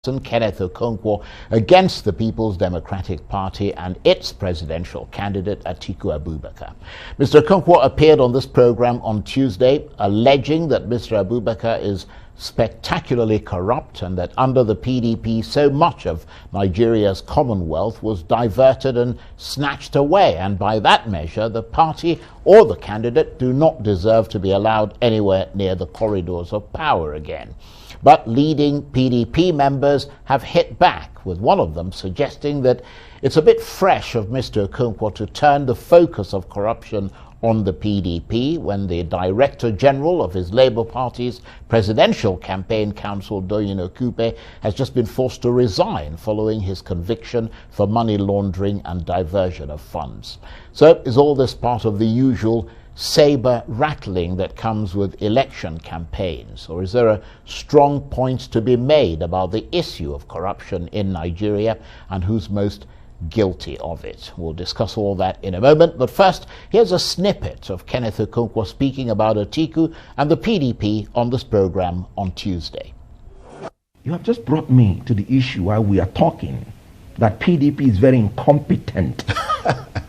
Kenneth Okonkwo against the People's Democratic Party and its presidential candidate Atiku Abubakar. Mr. Okonkwo appeared on this program on Tuesday, alleging that Mr. Abubakar is spectacularly corrupt and that under the PDP so much of Nigeria's commonwealth was diverted and snatched away, and by that measure the party or the candidate do not deserve to be allowed anywhere near the corridors of power again. But leading PDP members have hit back, with one of them suggesting that it's a bit fresh of Mr. Okonkwo to turn the focus of corruption on the PDP when the Director General of his Labour Party's Presidential Campaign Council, Doyin Okupe, has just been forced to resign following his conviction for money laundering and diversion of funds. So is all this part of the usual saber rattling that comes with election campaigns, or is there a strong point to be made about the issue of corruption in Nigeria and who's most guilty of it? We'll discuss all that in a moment, but first, here's a snippet of Kenneth Okonkwo speaking about Atiku and the PDP on this program on Tuesday. You have just brought me to the issue while we are talking that PDP is very incompetent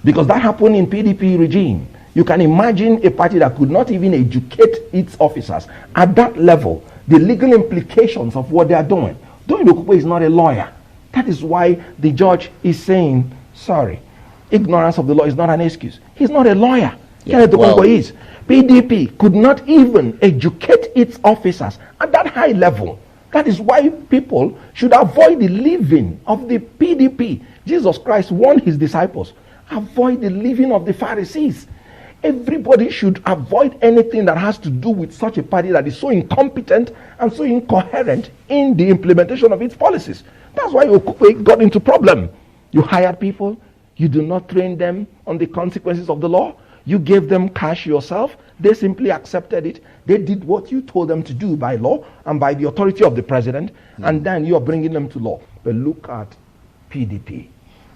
because that happened in PDP regime. You can imagine a party that could not even educate its officers at that level, the legal implications of what they are doing. Doyin Okupe is not a lawyer. That is why the judge is saying, sorry, ignorance of the law is not an excuse. He's not a lawyer. Kenneth Okonkwo is. PDP could not even educate its officers at that high level. That is why people should avoid the living of the PDP. Jesus Christ warned his disciples, avoid the living of the Pharisees. Everybody should avoid anything that has to do with such a party that is so incompetent and so incoherent in the implementation of its policies. That's why Okupe got into problem. You hired people, you do not train them on the consequences of the law, you gave them cash yourself, they simply accepted it, they did what you told them to do by law and by the authority of the president, and then you are bringing them to law. But look at PDP.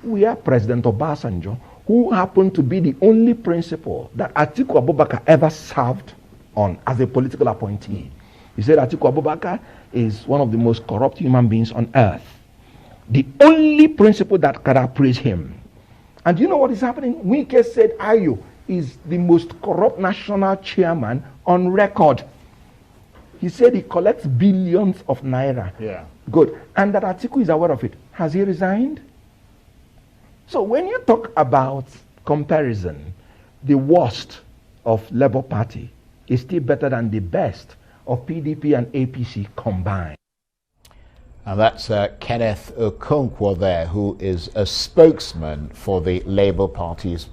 We have President Obasanjo, who happened to be the only principal that Atiku Abubakar ever served on as a political appointee. He said Atiku Abubakar is one of the most corrupt human beings on earth. The only principal that can appraise him. And you know what is happening? Wike said Ayo is the most corrupt national chairman on record. He said he collects billions of naira. Yeah. Good. And that Atiku is aware of it. Has he resigned? So when you talk about comparison, the worst of Labour Party is still better than the best of PDP and APC combined. And that's Kenneth Okonkwo there, who is a spokesman for the Labour Party's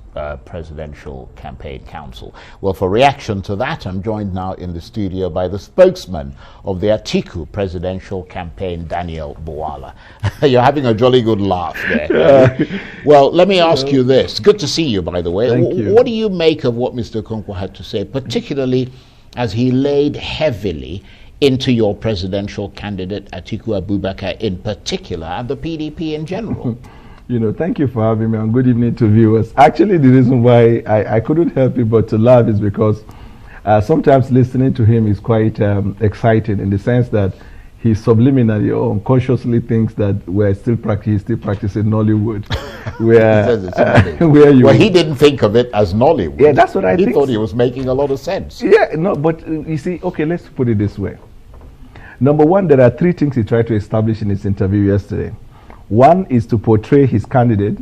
Presidential Campaign Council. Well, for reaction to that, I'm joined now in the studio by the spokesman of the Atiku Presidential Campaign, Daniel Bwala. You're having a jolly good laugh there. Well, let me ask you this. Good to see you, by the way. Thank you. What do you make of what Mr. Okonkwo had to say, particularly as he laid heavily into your presidential candidate, Atiku Abubakar in particular, and the PDP in general? Thank you for having me, and good evening to viewers. Actually, the reason why I couldn't help it but to laugh is because sometimes listening to him is quite exciting, in the sense that he subliminally or unconsciously thinks that he's still practicing Nollywood. Well, he didn't think of it as Nollywood. Yeah, that's what I think. He thought he was making a lot of sense. Yeah, no, but you see, okay, let's put it this way. Number one, there are three things he tried to establish in his interview yesterday. One is to portray his candidate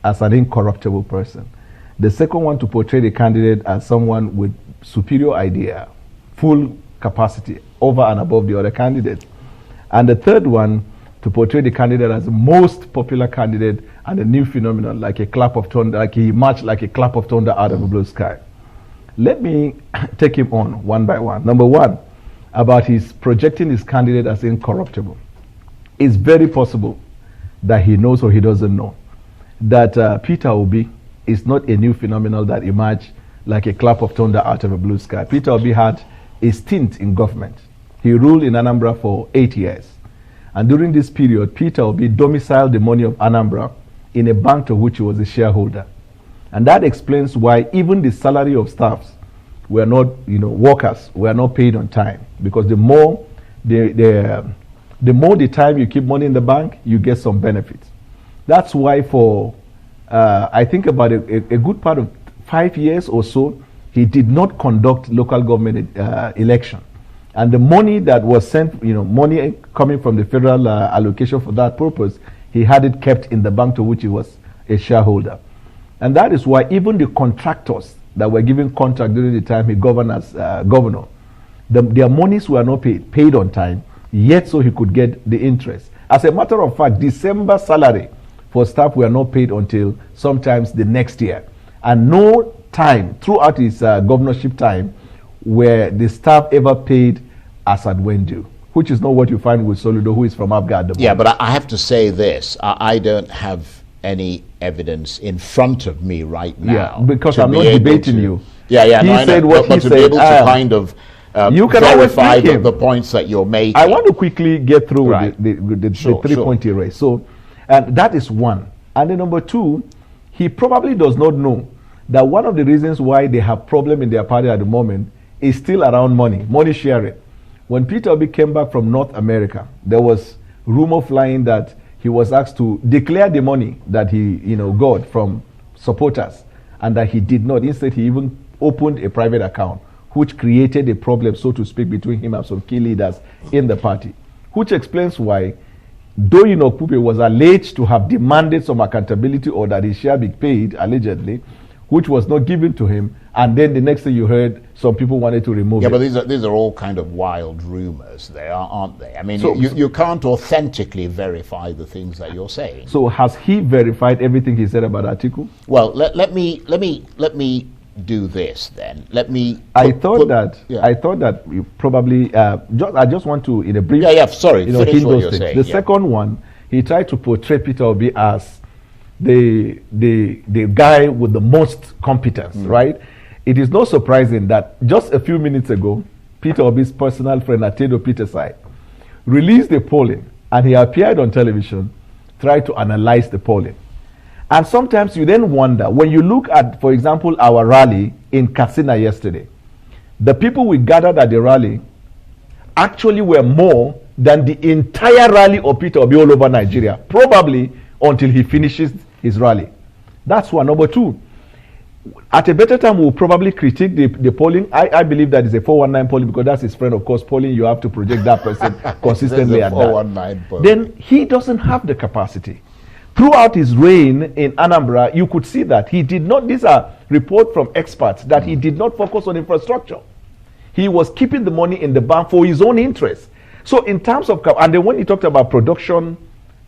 as an incorruptible person. The second one, to portray the candidate as someone with superior idea, full capacity, over and above the other candidate. And the third one, to portray the candidate as the most popular candidate and a new phenomenon, like a clap of thunder, like he marched like a clap of thunder out of a blue sky. Let me take him on one by one. Number one, about his projecting his candidate as incorruptible. It's very possible that he knows or he doesn't know that Peter Obi is not a new phenomenon that emerged like a clap of thunder out of a blue sky. Peter Obi had a stint in government. He ruled in Anambra for 8 years. And during this period, Peter Obi domiciled the money of Anambra in a bank to which he was a shareholder. And that explains why even the salary of staffs were not, workers were not paid on time. Because the more the The more the time you keep money in the bank, you get some benefits. That's why for, I think about a good part of 5 years or so, he did not conduct local government election. And the money that was sent, money coming from the federal allocation for that purpose, he had it kept in the bank to which he was a shareholder. And that is why even the contractors that were given contract during the time he governed as governor, their monies were not paid on time, yet so he could get the interest. As a matter of fact, December salary for staff were not paid until sometimes the next year. And no time throughout his governorship time where the staff ever paid as at when due, which is not what you find with Soludo, who is from Abga at the moment. Yeah, but I have to say this. I don't have any evidence in front of me right now. Yeah, because I'm not debating you. Yeah, he said what he to said. Be able to kind of you can verify the points that you're making. I want to quickly get through Right. the 3-point race. So, and that is one. And then number two, he probably does not know that one of the reasons why they have problem in their party at the moment is still around money sharing. When Peter Obi came back from North America, there was rumor flying that he was asked to declare the money that he got from supporters, and that he did not. Instead, he even opened a private account, which created a problem, so to speak, between him and some key leaders in the party, which explains why Doyin Okupe was alleged to have demanded some accountability or that his share be paid, allegedly, which was not given to him. And then the next thing you heard, some people wanted to remove it. Yeah, but these are all kind of wild rumors, aren't they? I mean, so, you can't authentically verify the things that you're saying. So has he verified everything he said about Atiku? Well, let me do this then. I thought that you probably I just want to in a brief. Sorry. Finish what you're saying. The second one, he tried to portray Peter Obi as the guy with the most competence, right? It is not surprising that just a few minutes ago, Peter Obi's personal friend Atedo Petersai released the polling, and he appeared on television, tried to analyze the polling. And sometimes you then wonder, when you look at, for example, our rally in Katsina yesterday, the people we gathered at the rally actually were more than the entire rally of Peter Obi all over Nigeria, probably until he finishes his rally. That's one. Number two, at a better time, we'll probably critique the polling. I believe that is a 419 polling because that's his friend. Of course, polling, you have to project that person consistently at that. Then he doesn't have the capacity. Throughout his reign in Anambra, you could see that he did not, these are reports from experts, that he did not focus on infrastructure. He was keeping the money in the bank for his own interest. So in terms of, and then when he talked about production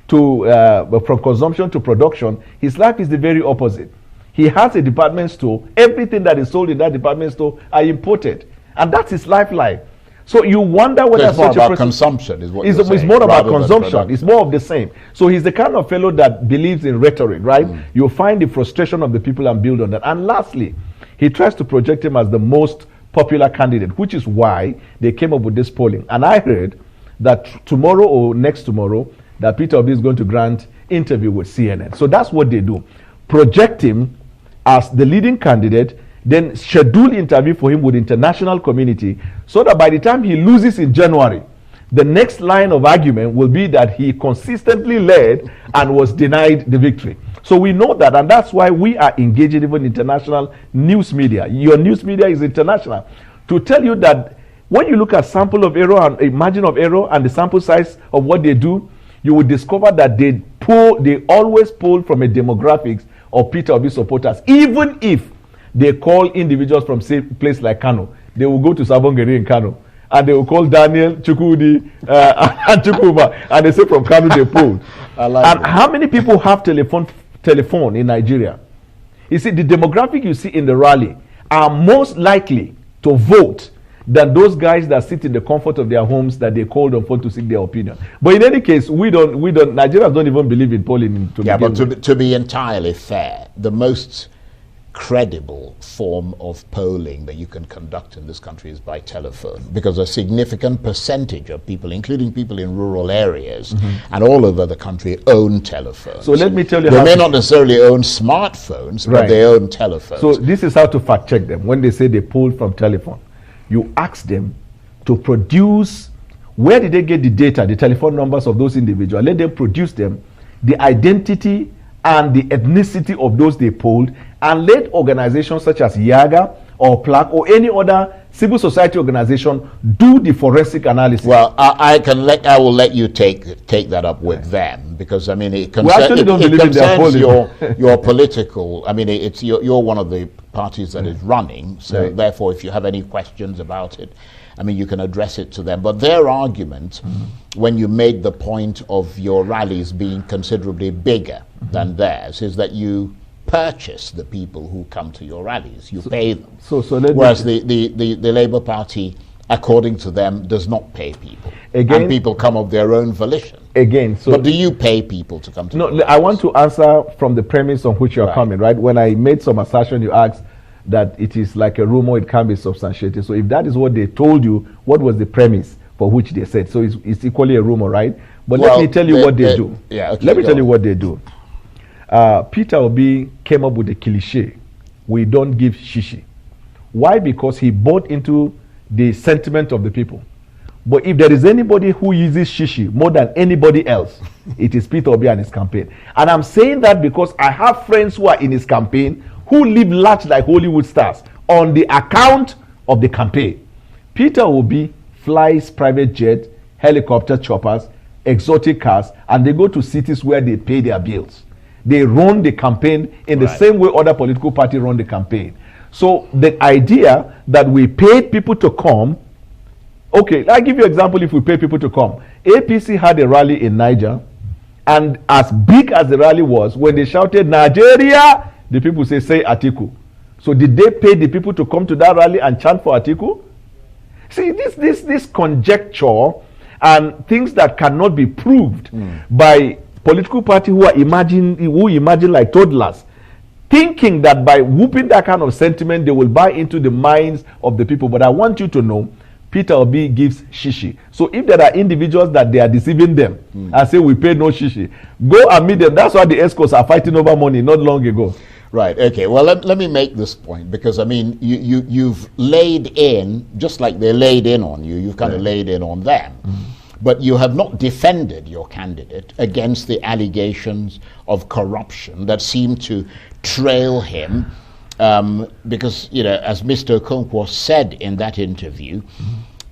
from consumption to production, his life is the very opposite. He has a department store. Everything that is sold in that department store are imported. And that's his lifeline. So you wonder whether it's more about consumption is what you're saying. It's more about consumption. It's more of the same. So he's the kind of fellow that believes in rhetoric, right? You'll find the frustration of the people and build on that. And lastly, he tries to project him as the most popular candidate, which is why they came up with this polling. And I heard that tomorrow or next tomorrow, that Peter Obi is going to grant interview with CNN. So that's what they do. Project him as the leading candidate, then schedule interview for him with international community, so that by the time he loses in January, the next line of argument will be that he consistently led and was denied the victory. So we know that, and that's why we are engaging even international news media. Your news media is international. To tell you that when you look at sample of error and a margin of error and the sample size of what they do, you will discover that they always pull from a demographics of Peter Obi supporters. Even if they call individuals from say place like Kano, they will go to Sabongeri in Kano, and they will call Daniel, Chukwudi, and Chukwuma, and they say from Kano they pulled. And how many people have telephone in Nigeria? You see, the demographic you see in the rally are most likely to vote than those guys that sit in the comfort of their homes that they called on phone to seek their opinion. But in any case, Nigerians don't even believe in polling. To be entirely fair, the most credible form of polling that you can conduct in this country is by telephone, because a significant percentage of people, including people in rural areas and all over the country, own telephones. So let me tell you, they may not necessarily own smartphones, but they own telephones. So this is how to fact check them. When they say they polled from telephone, you ask them to produce Where did they get the data, the telephone numbers of those individuals? Let them produce them, the identity and the ethnicity of those they polled, and let organizations such as YAGA or PLAC or any other civil society organization do the forensic analysis. Well, I will let you take that up with them, because I mean it concerns your political. I mean you're one of the parties that is running, so therefore if you have any questions about it, I mean you can address it to them. But their argument, when you made the point of your rallies being considerably bigger than theirs, is that you purchase the people who come to your rallies. You pay them. Whereas the Labour Party, according to them, does not pay people. And people come of their own volition. But do you pay people to come to your rallies? I want to answer from the premise on which you're coming, right? When I made some assertion, you asked that it is like a rumor, it can be substantiated. So if that is what they told you, what was the premise for which they said? So it's equally a rumor, right? But let me tell you what they do. Let me tell you what they do. Peter Obi came up with a cliche: we don't give shishi. Why? Because he bought into the sentiment of the people. But if there is anybody who uses shishi more than anybody else, it is Peter Obi and his campaign. And I'm saying that because I have friends who are in his campaign who live large like Hollywood stars on the account of the campaign. Peter Obi flies private jet, helicopter choppers, exotic cars, and they go to cities where they pay their bills. They run the campaign in the same way other political parties run the campaign. So the idea that we paid people to come, okay, I'll give you an example. If we pay people to come, APC had a rally in Niger, and as big as the rally was, when they shouted Nigeria, the people say Atiku. So did they pay the people to come to that rally and chant for Atiku? See, this conjecture and things that cannot be proved by political party who imagine like toddlers, thinking that by whooping that kind of sentiment they will buy into the minds of the people. But I want you to know, Peter Obi gives shishi. So if there are individuals that they are deceiving them and say we pay no shishi, go and meet them. That's why the escorts are fighting over money not long ago. Right, okay. Well, let me make this point, because I mean you've laid in, just like they laid in on you, you've kind of laid in on them. But you have not defended your candidate against the allegations of corruption that seem to trail him, because, you know, as Mr. Okonkwo said in that interview,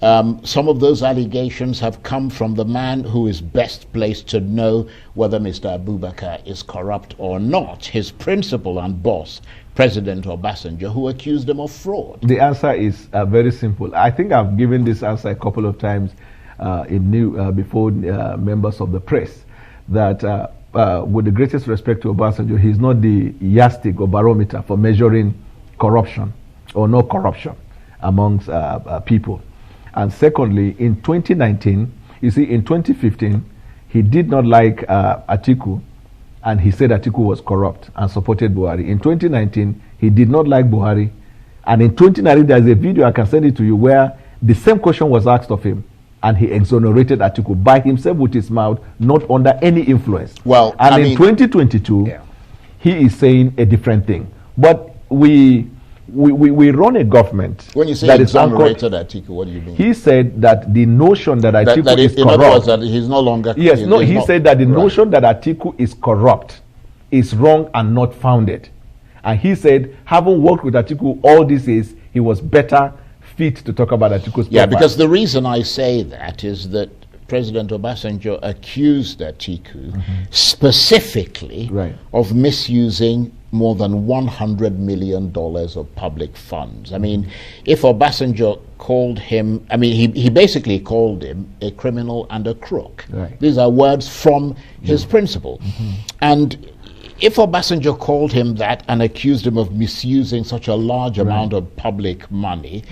some of those allegations have come from the man who is best placed to know whether Mr. Abubakar is corrupt or not, his principal and boss, President Obasanjo, who accused him of fraud. The answer is very simple. I think I've given this answer a couple of times before members of the press, that with the greatest respect to Obasanjo, he's not the yardstick or barometer for measuring corruption or no corruption amongst people. And secondly, in 2019, you see, in 2015, he did not like Atiku, and he said Atiku was corrupt and supported Buhari. In 2019, he did not like Buhari, and in 2019, there's a video, I can send it to you, where the same question was asked of him, and he exonerated Atiku by himself with his mouth, not under any influence. Well, and in 2022, he is saying a different thing. But we run a government. When you say that exonerated Atiku, what do you mean? He said that the notion that Atiku is corrupt. In other words, that he's no longer. Yes, no. He said that the notion that Atiku is corrupt is wrong and not founded. And he said, having worked with Atiku all these years, he was better fit to talk about Atiku's profile. Yeah, because the reason I say that is that President Obasanjo accused Atiku specifically of misusing more than $100 million of public funds. I mean, if Obasanjo called him, I mean, he basically called him a criminal and a crook. These are words from his principal. And if Obasanjo called him that and accused him of misusing such a large amount of public money,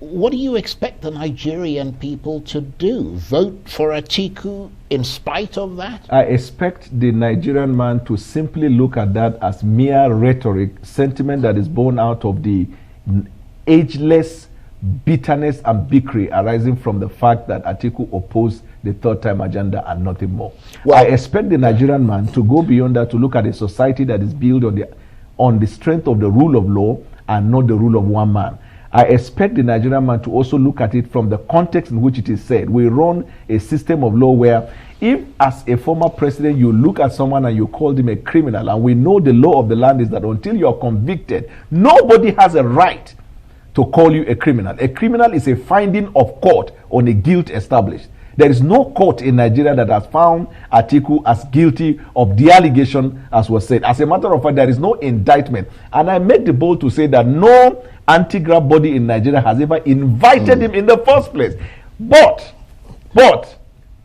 what do you expect the Nigerian people to do? Vote for Atiku in spite of that? I expect the Nigerian man to simply look at that as mere rhetoric, sentiment that is born out of the ageless bitterness and bigotry arising from the fact that Atiku opposed the third-time agenda and nothing more. Well, I expect the Nigerian man to go beyond that, to look at a society that is built on the strength of the rule of law and not the rule of one man. I expect the Nigerian man to also look at it from the context in which it is said. We run a system of law where if as a former president you look at someone and you call him a criminal, and we know the law of the land is that until you are convicted, nobody has a right to call you a criminal. A criminal is a finding of court on a guilt established. There is no court in Nigeria that has found Atiku as guilty of the allegation as was said. As a matter of fact, there is no indictment. And I make the bold to say that no anti-graft body in Nigeria has ever invited him in the first place. But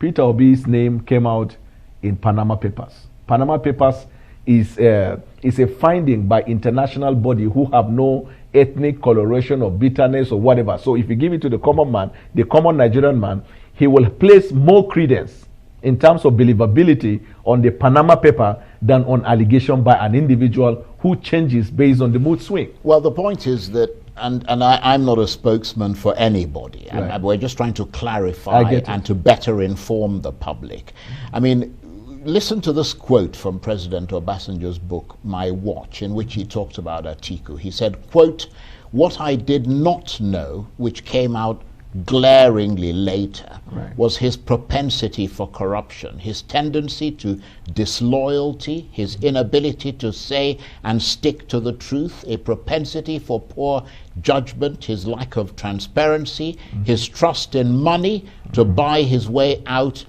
Peter Obi's name came out in Panama Papers. Panama Papers is a finding by international body who have no ethnic coloration or bitterness or whatever. So if you give it to the common man, the common Nigerian man, he will place more credence in terms of believability on the Panama paper than on allegation by an individual who changes based on the mood swing. Well, the point is that, and I'm not a spokesman for anybody, Right. and we're just trying to clarify and to better inform the public. I mean, listen to this quote from President Obasanjo's book, My Watch, in which he talked about Atiku. He said, quote, "What I did not know, which came out glaringly later, was his propensity for corruption, his tendency to disloyalty, his inability to say and stick to the truth, a propensity for poor judgment, his lack of transparency, his trust in money to buy his way out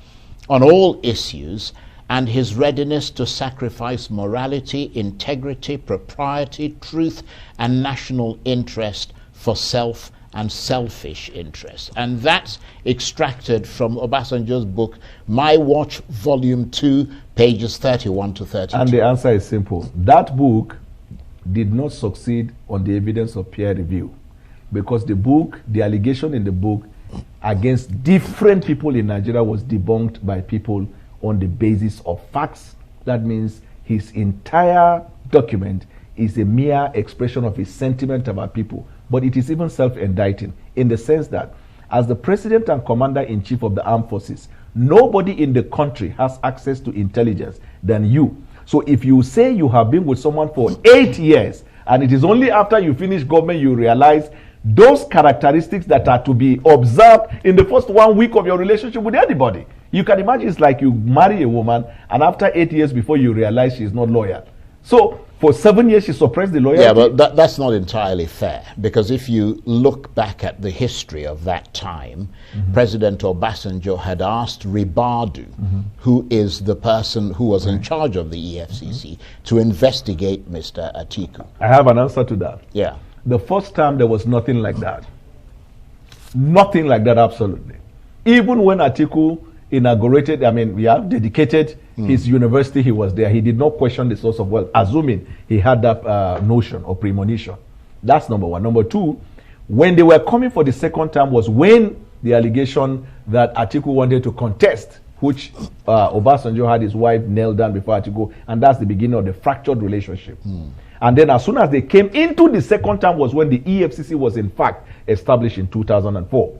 on all issues, and his readiness to sacrifice morality, integrity, propriety, truth, and national interest for self and selfish interests." And that's extracted from Obasanjo's book, My Watch, Volume 2, pages 31 to 32. And the answer is simple. That book did not succeed on the evidence of peer review, because the book, the allegation in the book against different people in Nigeria was debunked by people on the basis of facts. That means his entire document is a mere expression of his sentiment about people. But it is even self-indicting in the sense that as the president and commander-in-chief of the armed forces, nobody in the country has access to intelligence than you. So if you say you have been with someone for 8 years, and it is only after you finish government you realize those characteristics that are to be observed in the first 1 week of your relationship with anybody. You can imagine it's like you marry a woman, and after 8 years before you realize she's not loyal. So for 7 years she suppressed the loyalty. Yeah, but that's not entirely fair, because if you look back at the history of that time, President Obasanjo had asked Ribadu, who is the person who was in charge of the EFCC, to investigate Mr. Atiku. I have an answer to that. Yeah. The first time there was nothing like that. Nothing like that, absolutely. Even when Atiku inaugurated, dedicated his university, he was there. He did not question the source of wealth, assuming he had that notion or premonition. That's number one. Number two, when they were coming for the second time was when the allegation that Atiku wanted to contest, which Obasanjo had his wife nailed down before Atiku, and that's the beginning of the fractured relationship. And then as soon as they came into the second time was when the EFCC was in fact established in 2004.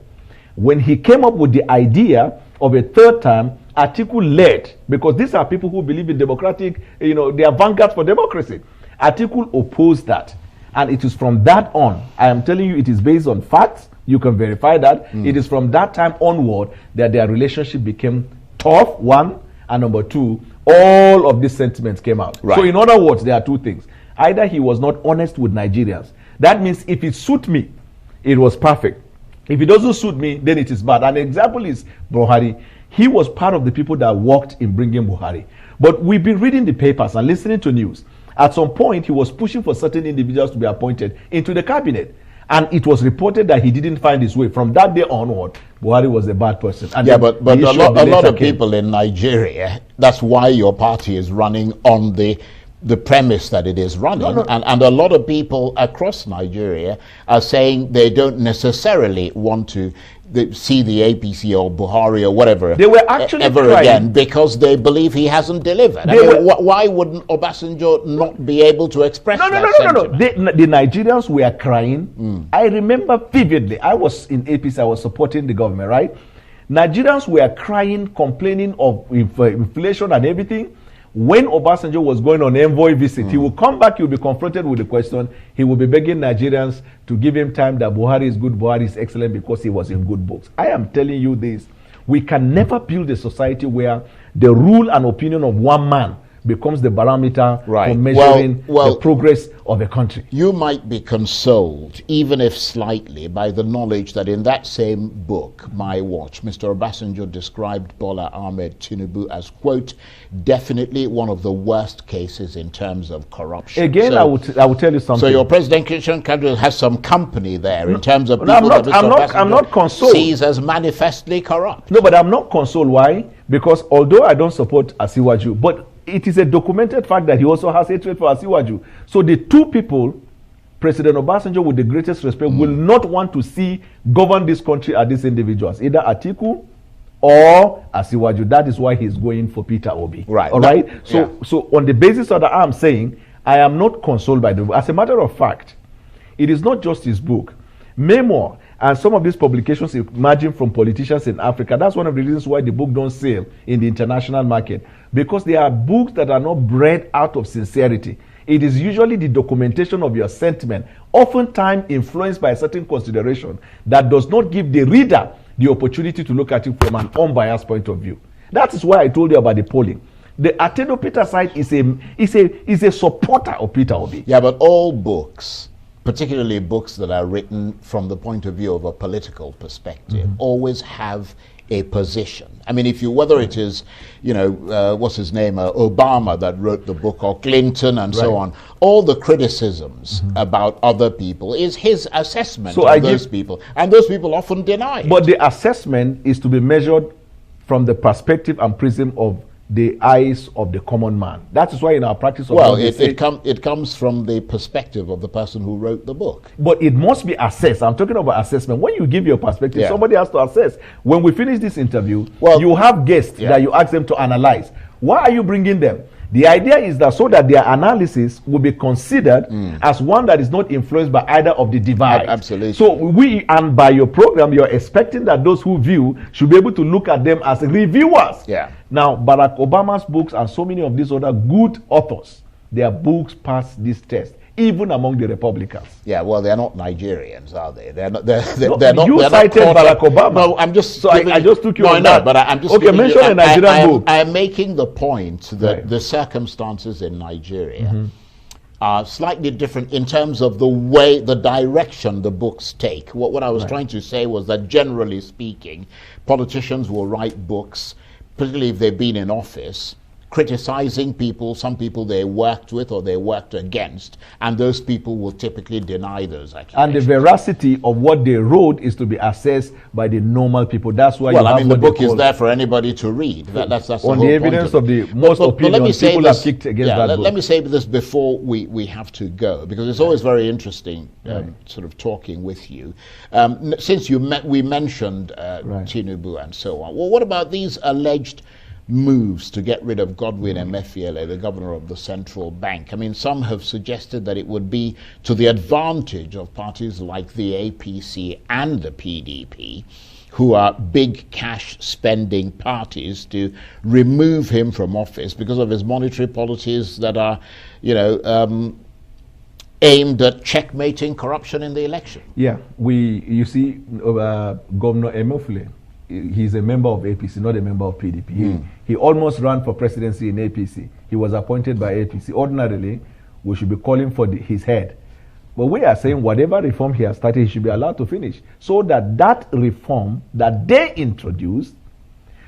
When he came up with the idea of a third term, Atiku led, because these are people who believe in democratic, they are vanguards for democracy. Atiku opposed that. And it is from that on, I am telling you, it is based on facts, you can verify that. It is from that time onward that their relationship became tough, one, and number two, all of these sentiments came out. Right. So in other words, there are two things. Either he was not honest with Nigerians. That means if it suit me, it was perfect. If it doesn't suit me, then it is bad. An example is Buhari. He was part of the people that worked in bringing Buhari. But we've been reading the papers and listening to news. At some point, he was pushing for certain individuals to be appointed into the cabinet. And it was reported that he didn't find his way. From that day onward, Buhari was a bad person. And yeah, but a lot of people in Nigeria, that's why your party is running on the premise that it is running. And a lot of people across Nigeria are saying they don't necessarily want to see the APC or Buhari or whatever they were actually ever again, because they believe he hasn't delivered. Why wouldn't Obasanjo not be able to express that sentiment? No. The Nigerians were crying. I remember vividly, I was in APC, I was supporting the government, right? Nigerians were crying, complaining of inflation and everything. When Obasanjo was going on envoy visit, he will come back, he will be confronted with the question, he will be begging Nigerians to give him time that Buhari is good, Buhari is excellent because he was in good books. I am telling you this, we can never build a society where the rule and opinion of one man becomes the barometer for measuring the progress of a country. You might be consoled, even if slightly, by the knowledge that in that same book, My Watch, Mr. Obasanjo described Bwala Ahmed Tinubu as, quote, definitely one of the worst cases in terms of corruption. Again, so, I will tell you something. So your presidential candidate has some company there in terms of people I'm not consoled. Sees as manifestly corrupt. No, but I'm not consoled. Why? Because although I don't support Asiwaju, but it is a documented fact that he also has hatred for Asiwaju. So the two people, President Obasanjo, with the greatest respect, will not want to see govern this country as these individuals, either Atiku or Asiwaju. That is why he's going for Peter Obi. Right. All right. So on the basis of that, I'm saying I am not consoled by the book. As a matter of fact, it is not just his book. Memoir and some of these publications emerging from politicians in Africa, that's one of the reasons why the book don't sell in the international market, because they are books that are not bred out of sincerity. It is usually the documentation of your sentiment, oftentimes influenced by a certain consideration that does not give the reader the opportunity to look at it from an unbiased point of view. That is why I told you about the polling. The Atedo Peter side is a supporter of Peter Obi. Yeah, but all books, particularly books that are written from the point of view of a political perspective, always have a position. I mean, whether it is, what's his name, Obama that wrote the book, or Clinton and so on, all the criticisms about other people is his assessment of those people, and those people often deny it. But the assessment is to be measured from the perspective and prism of the eyes of the common man. That is why in our practice of it comes from the perspective of the person who wrote the book. But it must be assessed. I'm talking about assessment. When you give your perspective, somebody has to assess. When we finish this interview, you have guests that you ask them to analyze. Why are you bringing them? The idea is that so that their analysis will be considered as one that is not influenced by either of the divide. Absolutely. So and by your program, you're expecting that those who view should be able to look at them as reviewers. Yeah. Now, Barack Obama's books and so many of these other good authors, their books pass this test, even among the Republicans. Yeah, well, they're not Nigerians, are they? They're not. They're you cited Barack Obama. No, I'm just. So I just took you on that. No, but I'm just. Okay, mention a Nigerian book. I am making the point that the circumstances in Nigeria are slightly different in terms of the direction the books take. What I was trying to say was that generally speaking, politicians will write books, particularly if they've been in office, criticizing people, some people they worked with or they worked against, and those people will typically deny those accusations. And the veracity of what they wrote is to be assessed by the normal people. That's why the book is there for anybody to read. That's the on whole the evidence of the most opinions people have kicked against that book. Let me say this before we have to go, because it's always very interesting sort of talking with you. Since we mentioned Tinubu and so on, well, what about these alleged moves to get rid of Godwin Emefiele, the governor of the central bank? I mean, some have suggested that it would be to the advantage of parties like the APC and the PDP, who are big cash spending parties, to remove him from office because of his monetary policies that are, aimed at checkmating corruption in the election. Yeah, you see, Governor Emefiele, he's a member of APC, not a member of PDP. He almost ran for presidency in APC. He was appointed by APC. Ordinarily, we should be calling for his head. But we are saying whatever reform he has started, he should be allowed to finish. So that reform that they introduced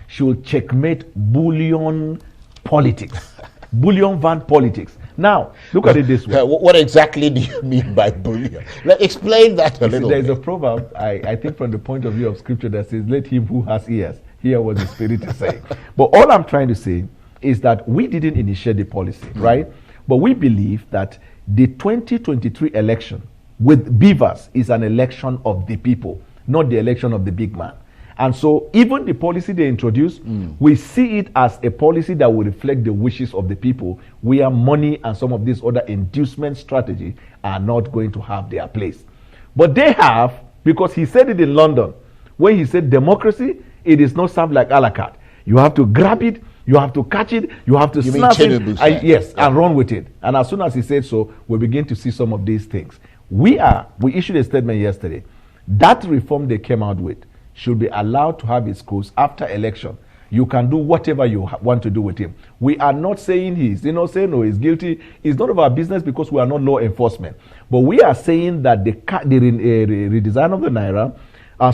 should checkmate bullion politics. Bullion van politics. Now, look at it this way. What exactly do you mean by bullion? Explain that a little bit. There's a proverb, I think from the point of view of scripture, that says, let him who has ears hear what the Spirit is saying. But all I'm trying to say is that we didn't initiate the policy, right? But we believe that the 2023 election with Beavers is an election of the people, not the election of the big man. And so even the policy they introduced, we see it as a policy that will reflect the wishes of the people, where money and some of these other inducement strategies are not going to have their place. But they have, because he said it in London, when he said democracy, it is not served like a la carte. You have to grab it, You have to catch it. You have to You mean snap it. Tinubu said? Yes, Yeah. and run with it. And as soon as he said so, we begin to see some of these things. We issued a statement yesterday. That reform they came out with should be allowed to have its course after election. You can do whatever you want to do with him. We are not saying he's innocent or he's guilty. It's none of our business because we are not law enforcement. But we are saying that the redesign of the Naira,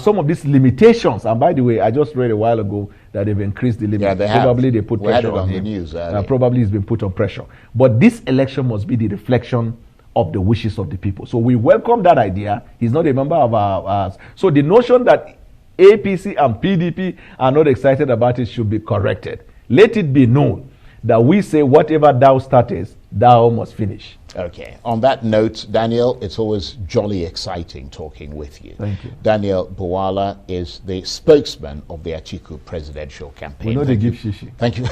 some of these limitations, and by the way, I just read a while ago that they've increased the limit. Yeah, they have. Probably they put We had pressure it on him. the news, Probably he's been put on pressure. But this election must be the reflection of the wishes of the people. So we welcome that idea. He's not a member of ours. So the notion that APC and PDP are not excited about it should be corrected. Let it be known that we say whatever thou startest, thou must finish. Okay. On that note, Daniel, it's always jolly exciting talking with you. Thank you. Daniel Bwala is the spokesman of the Atiku presidential campaign. We know they give shishi. Thank you.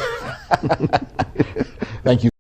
Thank you.